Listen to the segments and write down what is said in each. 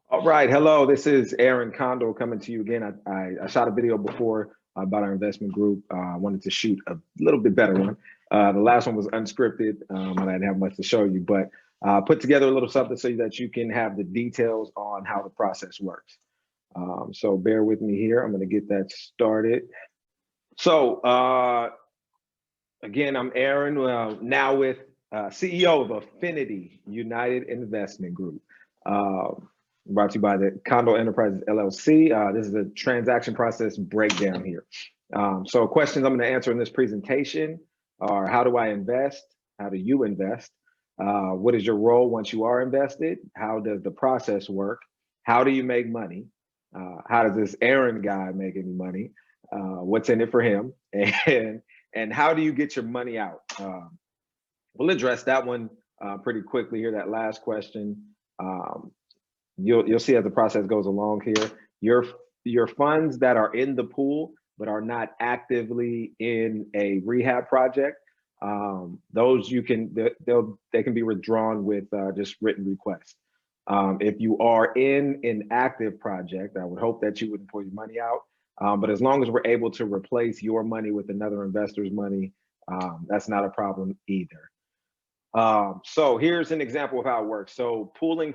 All right, hello, this is Aaron Condor coming to you again. I shot a video before about our investment group. I wanted to shoot a little bit better one. The last one was unscripted, and I didn't have much to show you, but put together a little something so that you can have the details on how the process works. So bear with me here. I'm going to get that started. So again, I'm Aaron, now with CEO of Affinity United Investment Group. Brought to you by the Condo Enterprises LLC. This is a transaction process breakdown here. So questions I'm going to answer in this presentation are: how do I invest? How do you invest? What is your role once you are invested? How does the process work? How do you make money? How does this Aaron guy make any money? What's in it for him? And how do you get your money out? We'll address that one pretty quickly here. That last question. You'll see as the process goes along here, your funds that are in the pool but are not actively in a rehab project, those they can be withdrawn with just written requests. If you are in an active project, I would hope that you wouldn't pull your money out. But as long as we're able to replace your money with another investor's money, that's not a problem either. So here's an example of how it works. So pooling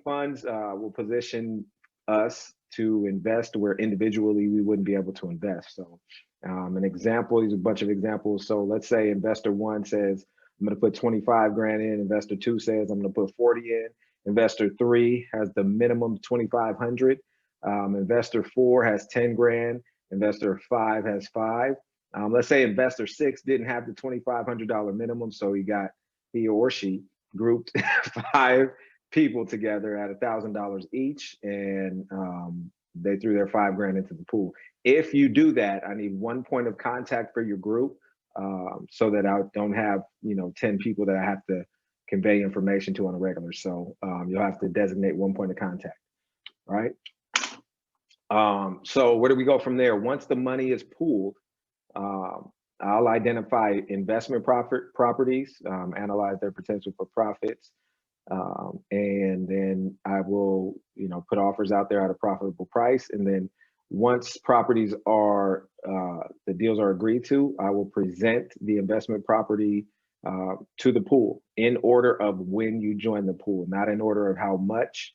funds will position us to invest where individually we wouldn't be able to invest. So an example, these are a bunch of examples. So let's say investor one says, I'm going to put 25 grand in. Investor two says, I'm going to put 40 in. Investor three has the minimum 2,500. Investor four has 10 grand. Investor five has five. Let's say investor six didn't have the $2,500 minimum. So he or she grouped five people together at $1,000 each, and they threw their 5 grand into the pool. If you do that, I need one point of contact for your group, so that I don't have 10 people that I have to convey information to on a regular. So you'll have to designate one point of contact, right? So where do we go from there? Once the money is pooled, I'll identify investment properties, analyze their potential for profits, and then I will, put offers out there at a profitable price. And then once properties are, the deals are agreed to, I will present the investment property to the pool in order of when you join the pool, not in order of how much,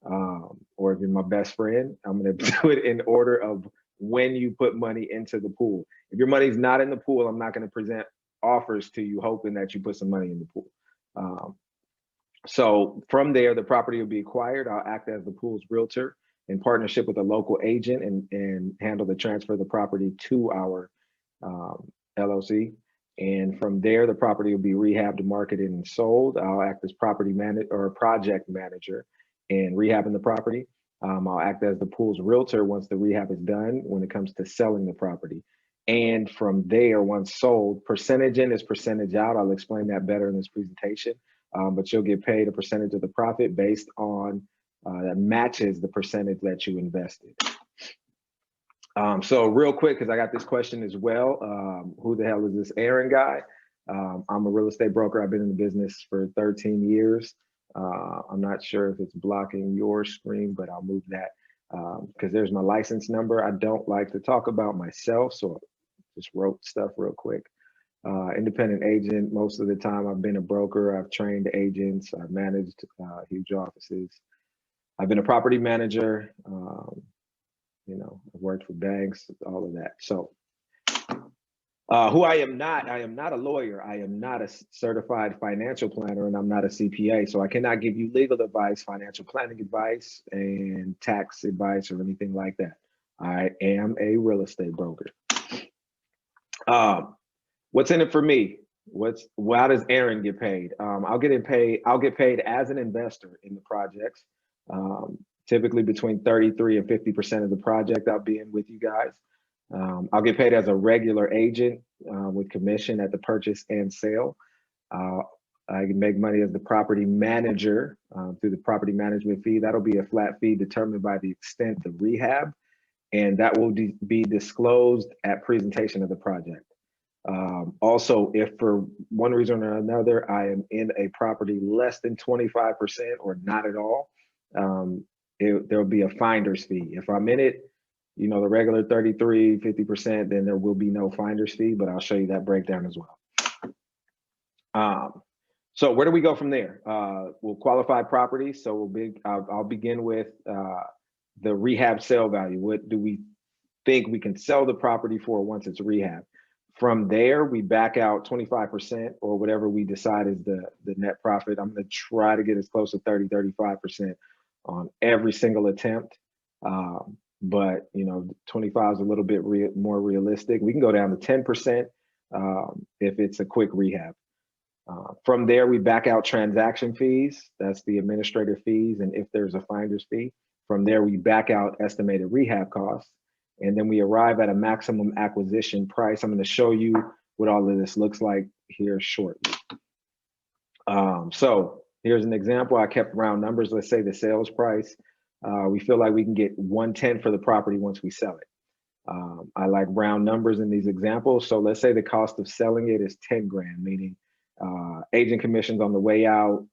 or if you're my best friend, I'm going to do it in order of when you put money into the pool. If your money's not in the pool, I'm not going to present offers to you hoping that you put some money in the pool. So from there, the property will be acquired. I'll act as the pool's realtor in partnership with a local agent and handle the transfer of the property to our LLC. And from there, the property will be rehabbed, marketed, and sold. I'll act as property manager or project manager in rehabbing the property. I'll act as the pool's realtor once the rehab is done when it comes to selling the property. And from there, once sold, percentage in is percentage out. I'll explain that better in this presentation. But you'll get paid a percentage of the profit based on that matches the percentage that you invested. So real quick, because I got this question as well, who the hell is this Aaron guy? I'm a real estate broker. I've been in the business for 13 years. I'm not sure if it's blocking your screen, but I'll move that because there's my license number. I don't like to talk about myself, so I just wrote stuff real quick. Independent agent. Most of the time I've been a broker. I've trained agents. I've managed huge offices. I've been a property manager. I've worked for banks, all of that. So who I am not a lawyer. I am not a certified financial planner, and I'm not a CPA. So I cannot give you legal advice, financial planning advice, and tax advice or anything like that. I am a real estate broker. What's in it for me? How does Aaron get paid? I'll get paid as an investor in the projects. Typically between 33 and 50% of the project I'll be in with you guys. I'll get paid as a regular agent with commission at the purchase and sale. I can make money as the property manager through the property management fee. That'll be a flat fee determined by the extent of rehab, and that will be disclosed at presentation of the project. Also, if for one reason or another, I am in a property less than 25% or not at all, there'll be a finder's fee. If I'm in it, you know, the regular 33, 50%, then there will be no finder's fee, but I'll show you that breakdown as well. So where do we go from there? We'll qualify properties. So I'll begin with the rehab sale value. What do we think we can sell the property for once it's rehab? From there, we back out 25% or whatever we decide is the net profit. I'm going to try to get as close to 30, 35% on every single attempt. But, you know, 25 is a little bit more realistic. We can go down to 10% if it's a quick rehab. From there, we back out transaction fees. That's the administrative fees. And if there's a finder's fee, from there, we back out estimated rehab costs. And then we arrive at a maximum acquisition price. I'm going to show you what all of this looks like here shortly. So here's an example. I kept round numbers. Let's say the sales price. We feel like we can get 110 for the property once we sell it. I like round numbers in these examples. So let's say the cost of selling it is 10 grand, meaning agent commissions on the way out,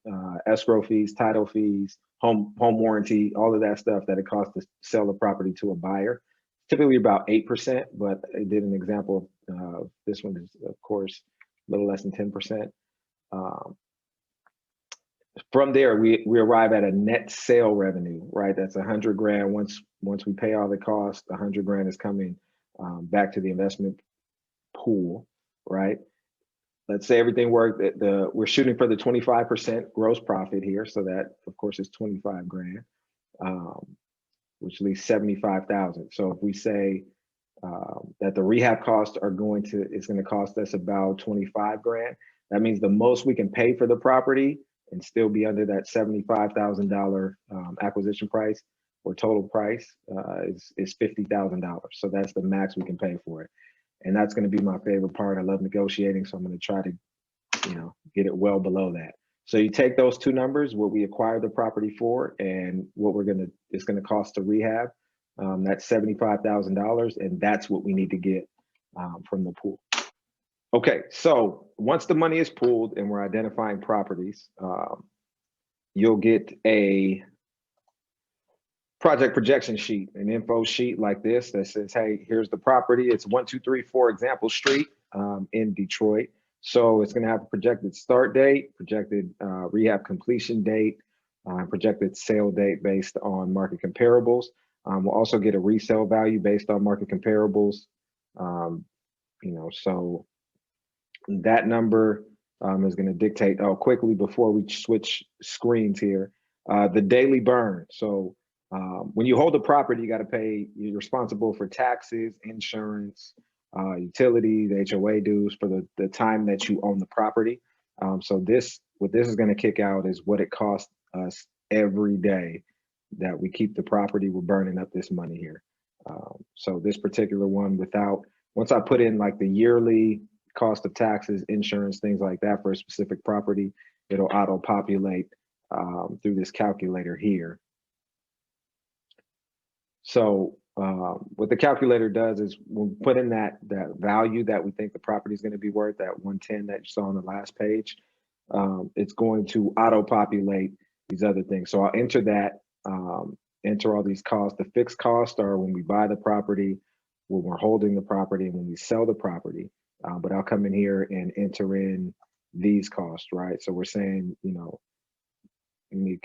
escrow fees, title fees, home warranty, all of that stuff that it costs to sell the property to a buyer. Typically about 8%, but I did an example of this one is, of course, a little less than 10%. From there, we arrive at a net sale revenue, right? That's 100 grand. Once we pay all the costs, 100 grand is coming back to the investment pool, right? Let's say everything worked. We're shooting for the 25% gross profit here, so that of course is 25 grand, which leaves 75,000. So if we say that the rehab costs is going to cost us about 25 grand, that means the most we can pay for the property and still be under that $75,000 acquisition price or total price is $50,000. So that's the max we can pay for it. And that's going to be my favorite part. I love negotiating, so I'm going to try to, you know, get it well below that. So you take those two numbers, what we acquired the property for, and what it's going to cost to rehab. That's $75,000, and that's what we need to get from the pool. Okay, so once the money is pooled and we're identifying properties, you'll get a project projection sheet, an info sheet like this that says, hey, here's the property. It's 1234 Example Street in Detroit. So it's going to have a projected start date, projected rehab completion date, projected sale date based on market comparables. We'll also get a resale value based on market comparables. You know, so that number is going to dictate, quickly before we switch screens here, the daily burn. So when you hold a property, you got to pay, you're responsible for taxes, insurance, utilities, HOA dues for the time that you own the property. So what this is going to kick out is what it costs us every day that we keep the property. We're burning up this money here. So this particular one, once I put in like the yearly cost of taxes, insurance, things like that for a specific property, it'll auto-populate through this calculator here. So what the calculator does is we'll put in that value that we think the property is going to be worth, that 110 that you saw on the last page. It's going to auto-populate these other things. So I'll enter that, enter all these costs. The fixed costs are when we buy the property, when we're holding the property, and when we sell the property. But I'll come in here and enter in these costs, right? So we're saying, you know, we need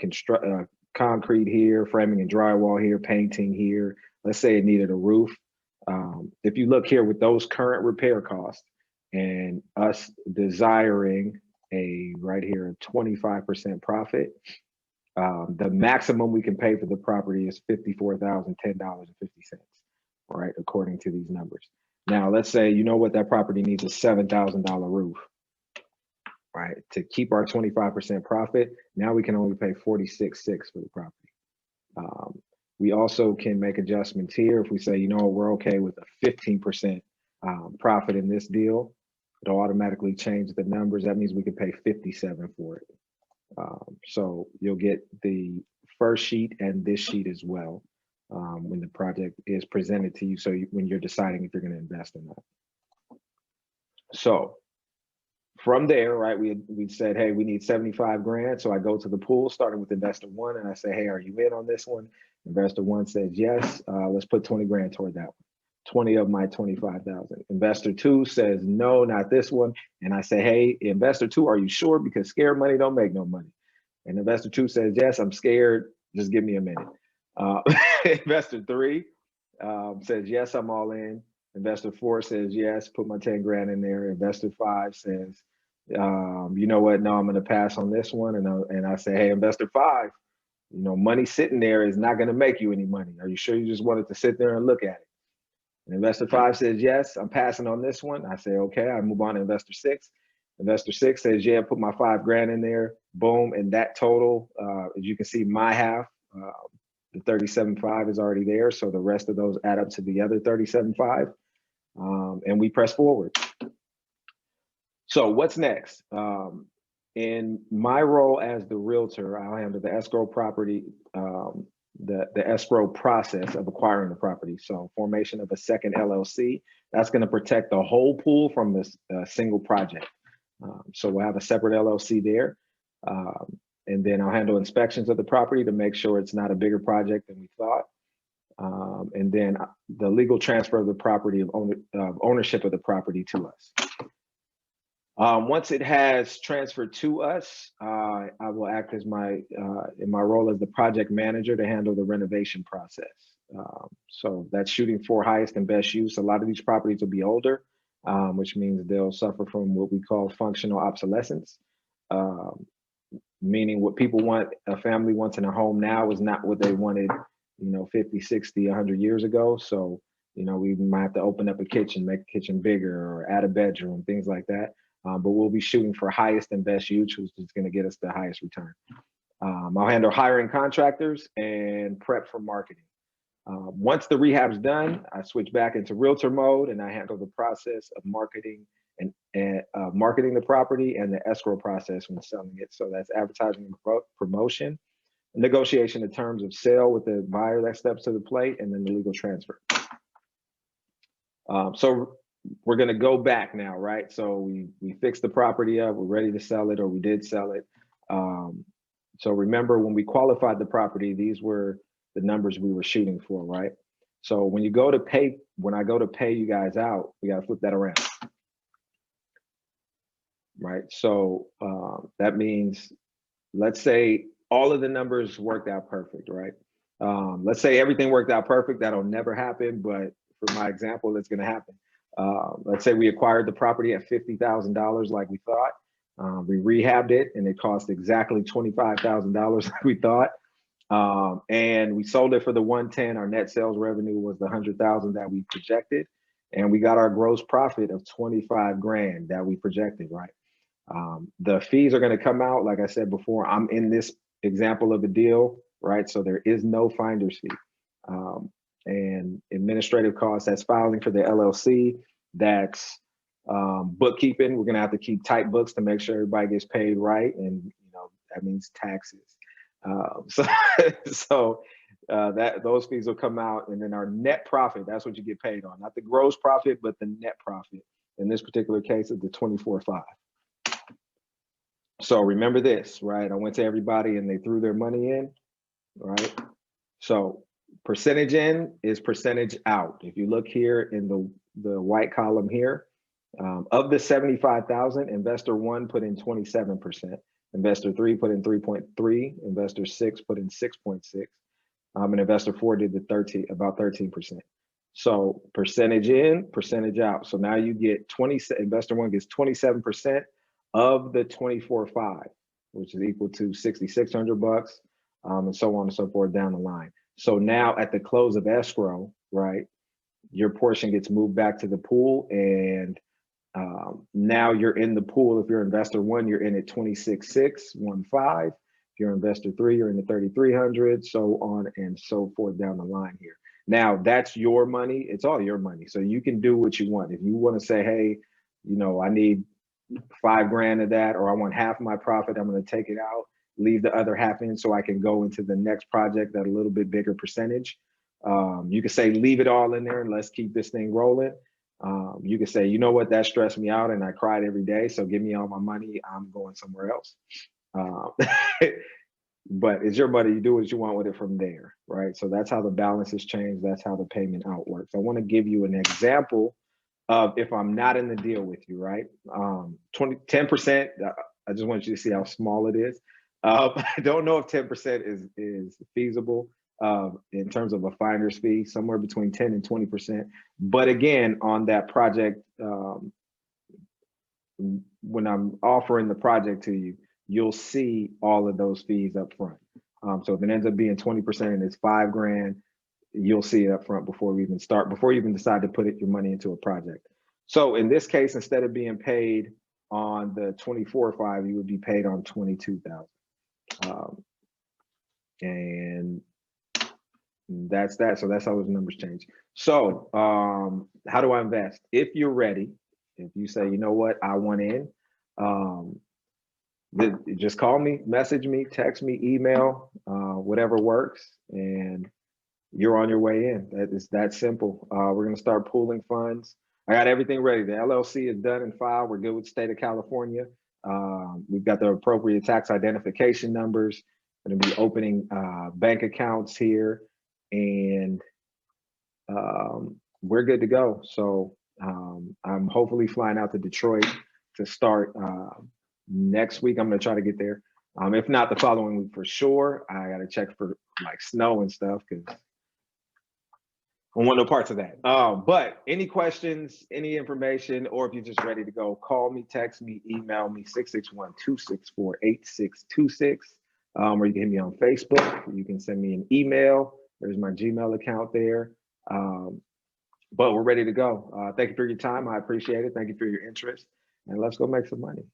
concrete here, framing and drywall here, painting here. Let's say it needed a roof. If you look here with those current repair costs and us desiring right here, a 25% profit, the maximum we can pay for the property is $54,010.50, right? According to these numbers. Now, let's say, you know what, that property needs a $7,000 roof, right? To keep our 25% profit, now we can only pay $46,600 for the property. We also can make adjustments here. If we say, you know what, we're okay with a 15% profit in this deal, it'll automatically change the numbers. That means we could pay $57,000 for it. So you'll get the first sheet and this sheet as well when the project is presented to you. So when you're deciding if you're going to invest or not. So From there, right, we said, hey, we need 75 grand. So I go to the pool, starting with investor one, and I say, hey, are you in on this one? Investor one says yes. Let's put 20 grand toward that one. 20 of my 25,000. Investor two says no, not this one. And I say, hey, investor two, are you sure? Because scared money don't make no money. And investor two says, yes, I'm scared. Just give me a minute. Investor three says, yes, I'm all in. Investor four says, yes, put my 10 grand in there. Investor five says, you know what? No, I'm going to pass on this one. And I say, hey, investor five, you know, money sitting there is not going to make you any money. Are you sure you just wanted to sit there and look at it? And investor five says, yes, I'm passing on this one. I say, okay, I move on to investor six. Investor six says, yeah, put my 5 grand in there. Boom. And that total, as you can see, my half, the 37.5 is already there. So the rest of those add up to the other 37.5. And we press forward. So what's next? In my role as the realtor, I'll handle the escrow property, the escrow process of acquiring the property. So formation of a second LLC, that's going to protect the whole pool from this single project. So we'll have a separate LLC there. And then I'll handle inspections of the property to make sure it's not a bigger project than we thought. And then the legal transfer of the property, of ownership of the property to us. Once it has transferred to us, I will act as in my role as the project manager to handle the renovation process. So that's shooting for highest and best use. A lot of these properties will be older, which means they'll suffer from what we call functional obsolescence, meaning what people want, a family wants in a home now is not what they wanted, 50, 60, 100 years ago. So, we might have to open up a kitchen, make the kitchen bigger, or add a bedroom, things like that. But we'll be shooting for highest and best use, which is going to get us the highest return. I'll handle hiring contractors and prep for marketing. Once the rehab's done, I switch back into realtor mode and I handle the process of marketing and marketing the property and the escrow process when selling it. So that's advertising and promotion, negotiation in terms of sale with the buyer that steps to the plate, and then the legal transfer. So we're going to go back now, right? So we fixed the property up, we're ready to sell it, or we did sell it. So remember when we qualified the property, these were the numbers we were shooting for, right? So when I go to pay you guys out, we got to flip that around, right? So that means, let's say all of the numbers worked out perfect, right? Let's say everything worked out perfect. That'll never happen, but for my example, it's going to happen. Let's say we acquired the property at $50,000 like we thought. We rehabbed it and it cost exactly $25,000 like we thought. And we sold it for the 110. Our net sales revenue was the 100,000 that we projected. And we got our gross profit of 25 grand that we projected, right? The fees are going to come out. Like I said before, I'm in this example of a deal, right? So there is no finder's fee. And administrative costs, that's filing for the LLC, that's bookkeeping. We're going to have to keep tight books to make sure everybody gets paid right. And, that means taxes. So those fees will come out, and then our net profit, that's what you get paid on, not the gross profit, but the net profit. In this particular case, is the 24.5. So remember this, right? I went to everybody and they threw their money in, right? So percentage in is percentage out. If you look here in the white column here, of the 75,000, investor one put in 27%, investor three put in 3.3, investor six put in 6.6, and investor four did about 13%. So percentage in, percentage out. So now you get investor one gets 27% of the 24.5, which is equal to 6,600 bucks, and so on and so forth down the line. So now at the close of escrow, right, your portion gets moved back to the pool, and now you're in the pool. If you're investor one, you're in at 26,615. If you're investor three, you're in the 3,300, so on and so forth down the line here. Now that's your money. It's all your money. So you can do what you want. If you want to say, hey, I need 5 grand of that, or I want half of my profit, I'm going to take it out, leave the other half in so I can go into the next project at a little bit bigger percentage. You can say, leave it all in there and let's keep this thing rolling. You can say, you know what, that stressed me out and I cried every day, so give me all my money, I'm going somewhere else. Uh, but it's your money, you do what you want with it from there, right? So that's how the balance has changed. That's how the payment out works. I want to give you an example of if I'm not in the deal with you, right? 10%, I just want you to see how small it is. I don't know if 10% is feasible in terms of a finder's fee, somewhere between 10 and 20%. But again, on that project, when I'm offering the project to you, you'll see all of those fees up front. So if it ends up being 20% and it's $5,000, you'll see it up front before we even start, before you even decide to put your money into a project. So in this case, instead of being paid on the 24.5, you would be paid on 22,000. And that's that. So that's how those numbers change. So how do I invest? If you're ready, if you say, you know what, I want in, just call me, message me, text me, email, whatever works, and you're on your way in. It's that simple. We're going to start pooling funds. I got everything ready. The LLC is done and filed. We're good with the state of California. We've got the appropriate tax identification numbers. Going to be opening bank accounts here, and we're good to go. So I'm hopefully flying out to Detroit to start next week. I'm going to try to get there. If not the following week for sure. I got to check for like snow and stuff because I don't want no parts of that. But any questions, any information, or if you're just ready to go, call me, text me, email me, 661-264-8626. Or you can hit me on Facebook. You can send me an email. There's my Gmail account there. But we're ready to go. Thank you for your time. I appreciate it. Thank you for your interest. And let's go make some money.